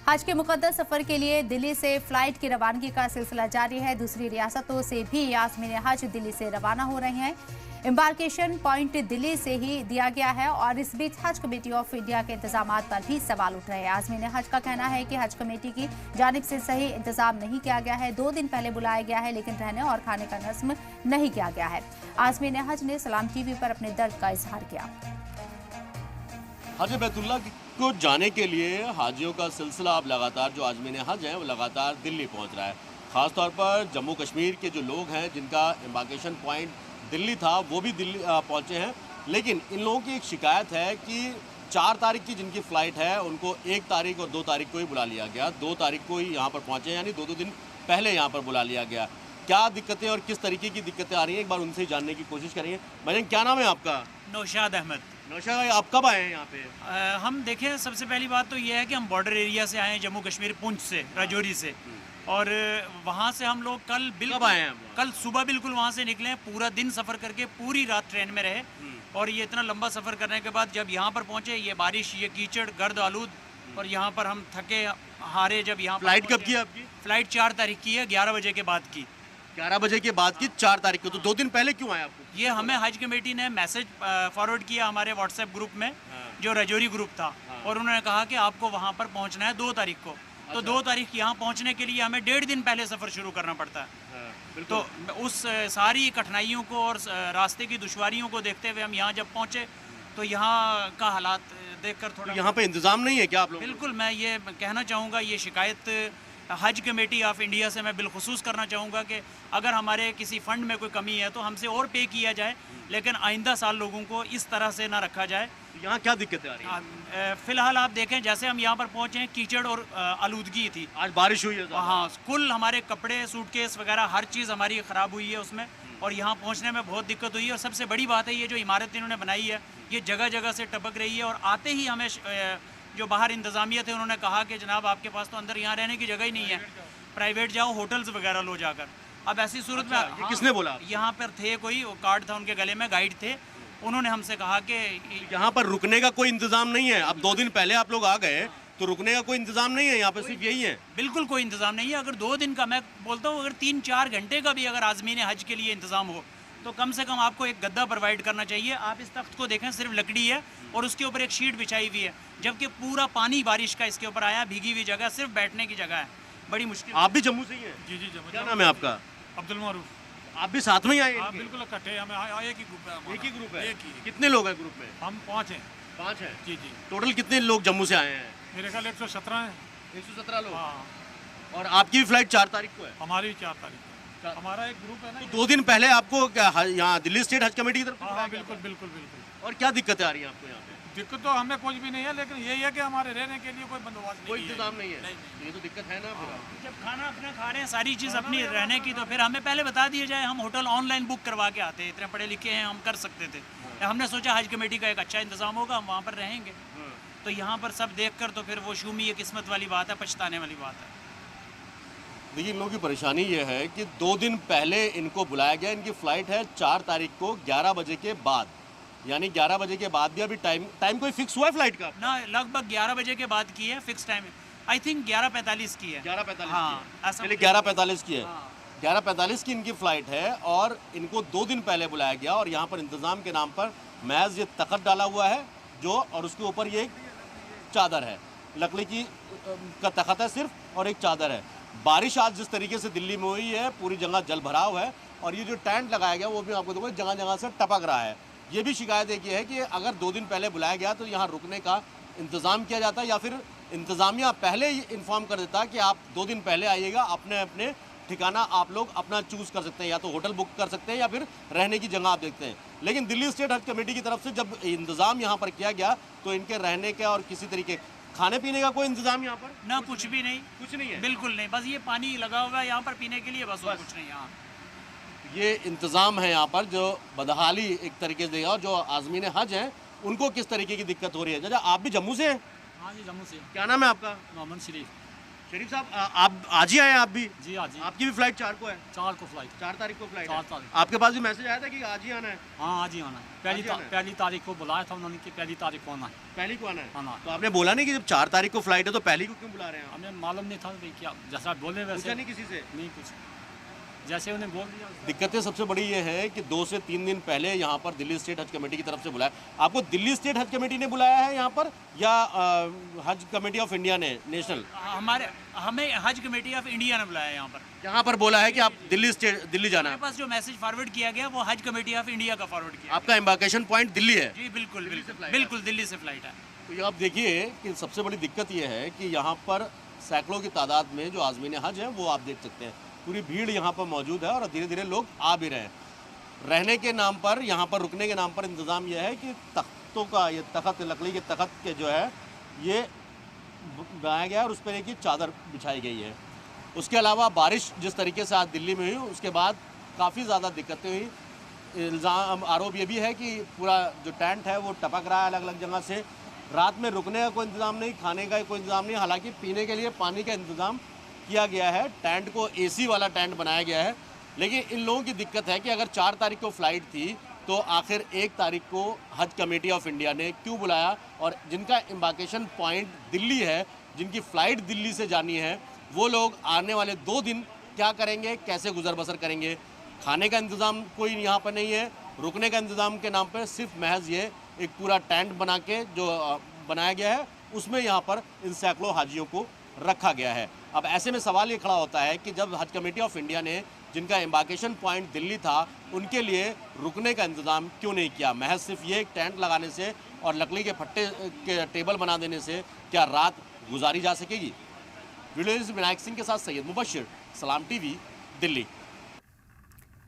हज के मुकद्दस सफर के लिए दिल्ली से फ्लाइट की रवानगी का सिलसिला जारी है। दूसरी रियासतों से भी आज़मीन हज दिल्ली से रवाना हो रहे हैं। एम्बार्केशन पॉइंट दिल्ली से ही दिया गया है और इस बीच हज कमेटी ऑफ इंडिया के इंतजाम पर भी सवाल उठ रहे हैं। आज़मीन हज का कहना है कि हज कमेटी की जानिब से सही इंतजाम नहीं किया गया है। 2 दिन पहले बुलाया गया है लेकिन रहने और खाने का नज़्म नहीं किया गया है। आज़मीन हज ने सलाम टीवी पर अपने दर्द का इजहार किया। हज बैतुल्ला को जाने के लिए हाजियों का सिलसिला अब लगातार जो आज़मीन हज हैं वो लगातार दिल्ली पहुंच रहा है। ख़ासतौर पर जम्मू कश्मीर के जो लोग हैं जिनका एम्बार्केशन पॉइंट दिल्ली था वो भी दिल्ली पहुंचे हैं। लेकिन इन लोगों की एक शिकायत है कि 4 तारीख की जिनकी फ़्लाइट है उनको 1 तारीख और 2 तारीख को ही बुला लिया गया। 2 तारीख को ही यहाँ पर पहुँचे, यानी 2 दिन पहले यहाँ पर बुला लिया गया। क्या दिक्कतें और किस तरीके की दिक्कतें आ रही हैं, एक बार उनसे जानने की कोशिश करेंगे। भाईजान, क्या नाम है आपका? नौशाद अहमद। नौशाद भाई, आप कब आए हैं यहाँ पे? हम देखें, सबसे पहली बात तो ये है कि हम बॉर्डर एरिया से आए हैं, जम्मू कश्मीर पुंछ से, राजौरी से। और वहाँ से हम लोग कल बिल्कुल आए हैं? कल सुबह बिल्कुल वहाँ से निकले हैं, पूरा दिन सफ़र करके पूरी रात ट्रेन में रहे। और ये इतना लंबा सफ़र करने के बाद जब यहाँ पर पहुँचे, ये बारिश, ये कीचड़, गर्द आलूद, और यहाँ पर हम थके हारे जब यहाँ फ्लाइट कब की आपकी? फ़्लाइट 4 तारीख की है, 11 बजे के बाद की। 11 बजे के बाद की 4 तारीख को, तो 2 दिन पहले क्यों आए आपको? ये हमें हज कमेटी ने मैसेज फॉरवर्ड किया हमारे व्हाट्सएप ग्रुप में, जो राजौरी ग्रुप था, और उन्होंने कहा कि आपको वहाँ पर पहुँचना है 2 तारीख को। तो 2 तारीख यहाँ पहुँचने के लिए हमें 1.5 दिन पहले सफ़र शुरू करना पड़ता है। तो उस सारी कठिनाइयों को और रास्ते की दुश्वारियों को देखते हुए हम यहाँ जब पहुँचे तो यहाँ का हालात देखकर थोड़ा यहाँ पे इंतज़ाम नहीं है क्या आप लोग? बिल्कुल, मैं ये कहना चाहूँगा, ये शिकायत हज कमेटी ऑफ इंडिया से मैं बिलखुसूस करना चाहूँगा कि अगर हमारे किसी फ़ंड में कोई कमी है तो हमसे और पे किया जाए, लेकिन आइंदा साल लोगों को इस तरह से ना रखा जाए। यहाँ क्या दिक्कतें आ रही हैं? फ़िलहाल आप देखें, जैसे हम यहाँ पर पहुँचे हैं, कीचड़ और आलूदगी थी। आज बारिश हुई है? हाँ, कुल हमारे कपड़े, सूटकेस वगैरह हर चीज़ हमारी ख़राब हुई है उसमें, और यहाँ पहुँचने में बहुत दिक्कत हुई है। और सबसे बड़ी बात है, ये जो इमारत इन्होंने बनाई है ये जगह जगह से टपक रही है। और आते ही हमें जो बाहर इंतज़ामिया थे उन्होंने कहा कि जनाब आपके पास तो अंदर यहाँ रहने की जगह ही नहीं है, प्राइवेट जाओ, होटल्स वगैरह लो जाकर। अब ऐसी सूरत में ये किसने बोला? यहाँ पर थे कोई, कार्ड था उनके गले में, गाइड थे, उन्होंने हमसे कहा कि यहाँ पर रुकने का कोई इंतजाम नहीं है। अब 2 दिन पहले आप लोग आ गए तो रुकने का कोई इंतजाम नहीं है यहाँ पे, सिर्फ यही है? बिल्कुल कोई इंतज़ाम नहीं है। अगर 2 दिन का, मैं बोलता हूँ, अगर 3-4 घंटे का भी अगर आज़मीन हज के लिए इंतज़ाम हो तो कम से कम आपको एक गद्दा प्रोवाइड करना चाहिए। आप इस तख्त को देखें, सिर्फ लकड़ी है और उसके ऊपर एक शीट बिछाई हुई है, जबकि पूरा पानी बारिश का इसके ऊपर आया, भीगी हुई जगह, सिर्फ बैठने की जगह है। बड़ी मुश्किल। आप भी जम्मू से ही हैं? जी जम्मू। क्या नाम है आपका? अब्दुल मारूफ। आप भी साथ में ही आए? हाँ बिल्कुल इकट्ठे, हमें एक ही ग्रुप है हमारा। एक ही ग्रुप है? एक ही। कितने लोग हैं ग्रुप में? हम 5 हैं। 5 हैं? जी। टोटल कितने लोग जम्मू से आए हैं? मेरे ख्याल 117 हैं। 117 लोग। हाँ, और आपकी भी फ्लाइट 4 तारीख को है? हमारी 4 तारीख को। हमारा एक ग्रुप है ना। 2 दिन पहले आपको क्या यहाँ दिल्ली स्टेट हज कमेटी की तरफ से? हाँ बिल्कुल बिल्कुल बिल्कुल। और क्या दिक्कतें आ रही हैं आपको यहाँ पे? दिक्कत तो हमें कुछ भी नहीं है, लेकिन यही है कि हमारे रहने के लिए कोई बंदोबस्त नहीं कोई है। इंतजाम नहीं है? ये तो दिक्कत है ना पूरा। जब खाना अपना खा रहे हैं, सारी चीज़ अपनी रहने की, तो फिर हमें पहले बता दिया जाए। हम होटल ऑनलाइन बुक करवा के आते हैं, इतने पढ़े लिखे हैं, हम कर सकते थे। हमने सोचा हज कमेटी का एक अच्छा इंतज़ाम होगा, हम वहाँ पर रहेंगे। तो यहाँ पर सब देख कर तो फिर वो शूमी, ये किस्मत वाली बात है, पछताने वाली बात है। देखिए, इन लोगों की परेशानी ये है कि 2 दिन पहले इनको बुलाया गया। इनकी फ़्लाइट है 4 तारीख को 11 बजे के बाद, यानी 11 बजे के बाद भी अभी टाइम कोई फिक्स हुआ है फ़्लाइट का? ना, लगभग 11 बजे के बाद की है फिक्स टाइम। आई थिंक 11:45 की है। 11:45 हाँ, की है। ऐसा चलिए 11:45 की है। हाँ। 11:45 की इनकी फ़्लाइट है और इनको 2 दिन पहले बुलाया गया। और यहाँ पर इंतज़ाम के नाम पर महज ये तख़त डाला हुआ है जो, और उसके ऊपर ये एक चादर है, लकड़ी की का तख़त है सिर्फ, और एक चादर है। बारिश आज जिस तरीके से दिल्ली में हुई है, पूरी जगह जल भराव है, और ये जो टेंट लगाया गया वो भी आपको देखो जगह जगह से टपक रहा है। ये भी शिकायत एक ये है कि अगर 2 दिन पहले बुलाया गया तो यहाँ रुकने का इंतज़ाम किया जाता, या फिर इंतज़ामिया पहले ही इन्फॉर्म कर देता कि आप 2 दिन पहले आइएगा, अपने अपने ठिकाना आप लोग अपना चूज़ कर सकते हैं, या तो होटल बुक कर सकते हैं या फिर रहने की जगह आप देखते हैं। लेकिन दिल्ली स्टेट हज कमेटी की तरफ से जब इंतज़ाम यहाँ पर किया गया तो इनके रहने का और किसी तरीके खाने पीने का कोई इंतज़ाम यहाँ पर ना, कुछ भी नहीं। कुछ नहीं है? बिल्कुल नहीं, बस ये पानी लगा हुआ है यहाँ पर पीने के लिए, बस और कुछ नहीं। यहाँ ये इंतज़ाम है यहाँ पर जो बदहाली एक तरीके से, और जो आज़मीन हज हैं उनको किस तरीके की दिक्कत हो रही है। चाचा, आप भी जम्मू से हैं? हाँ जी, जम्मू से। क्या नाम है आपका? मोहम्मद शरीफ। शरीफ साहब आप आज ही आए हैं आप भी? जी हाँ जी, आपकी भी फ्लाइट 4 को है? 4 को फ्लाइट। 4 तारीख को फ्लाइट 4 है। तारीख। आपके पास भी मैसेज आया था कि आज ही आना है? हाँ आज ही आना है, आज ही आना है। पहली तारीख को बुलाया था उन्होंने कि पहली तारीख को आना है। पहली को आना है? आना है। तो आपने बोला नहीं कि जब 4 तारीख को फ्लाइट है तो पहली को क्यों बुला रहे हैं आप? हमें मालूम नहीं था भाई, क्या जैसा बोले वैसे पूछा नहीं किसी से? नहीं कुछ, जैसे उन्हें बोल दिया। दिक्कतें सबसे बड़ी ये है कि 2 से 3 दिन पहले यहाँ पर दिल्ली स्टेट हज कमेटी की तरफ से बुलाया। आपको दिल्ली स्टेट हज कमेटी ने बुलाया है यहाँ पर या हज कमेटी ऑफ इंडिया ने, नेशनल? हमें हज कमेटी ऑफ इंडिया ने बुलाया यहाँ पर। यहाँ पर बोला है कि आप दिल्ली जाना है। हमारे पास जो मैसेज फॉरवर्ड किया गया वो हज कमेटी ऑफ इंडिया का फॉरवर्ड किया। आपका एम्बार्केशन पॉइंट दिल्ली है? जी बिल्कुल flight बिल्कुल दिल्ली से फ्लाइट है। तो ये आप देखिए कि सबसे बड़ी दिक्कत ये है कि यहाँ पर सैकड़ों की तादाद में जो आज़मीन हज है वो आप देख सकते हैं, पूरी भीड़ यहाँ पर मौजूद है और धीरे धीरे लोग आ भी रहे हैं। रहने के नाम पर, यहाँ पर रुकने के नाम पर इंतज़ाम यह है कि तख्तों का, ये तख्त, लकड़ी के तख्त के जो है ये बनाया गया है और उस पर एक ही चादर बिछाई गई है। उसके अलावा बारिश जिस तरीके से आज दिल्ली में हुई उसके बाद काफ़ी ज़्यादा दिक्कतें हुई। इल्ज़ाम, आरोप ये भी है कि पूरा जो टेंट है वो टपक रहा है अलग अलग जगह से। रात में रुकने का कोई इंतज़ाम नहीं, खाने का कोई इंतज़ाम नहीं, हालांकि पीने के लिए पानी का इंतज़ाम किया गया है। टेंट को एसी वाला टेंट बनाया गया है। लेकिन इन लोगों की दिक्कत है कि अगर 4 तारीख को फ़्लाइट थी तो आखिर 1 तारीख को हज कमेटी ऑफ इंडिया ने क्यों बुलाया, और जिनका एम्बार्केशन पॉइंट दिल्ली है, जिनकी फ़्लाइट दिल्ली से जानी है, वो लोग आने वाले 2 दिन क्या करेंगे, कैसे गुजर बसर करेंगे? खाने का इंतज़ाम कोई यहाँ पर नहीं है। रुकने का इंतज़ाम के नाम पर सिर्फ महज ये एक पूरा टेंट बना के जो बनाया गया है उसमें यहाँ पर इन सैकड़ों हाजियों को रखा गया है। अब ऐसे में सवाल ये खड़ा होता है कि जब हज कमेटी ऑफ इंडिया ने, जिनका एम्बार्केशन पॉइंट दिल्ली था, उनके लिए रुकने का इंतज़ाम क्यों नहीं किया? महज सिर्फ ये एक टेंट लगाने से और लकड़ी के फट्टे के टेबल बना देने से क्या रात गुजारी जा सकेगी? वीडियो विनायक सिंह के साथ सैयद मुबशिर, सलाम टीवी, दिल्ली।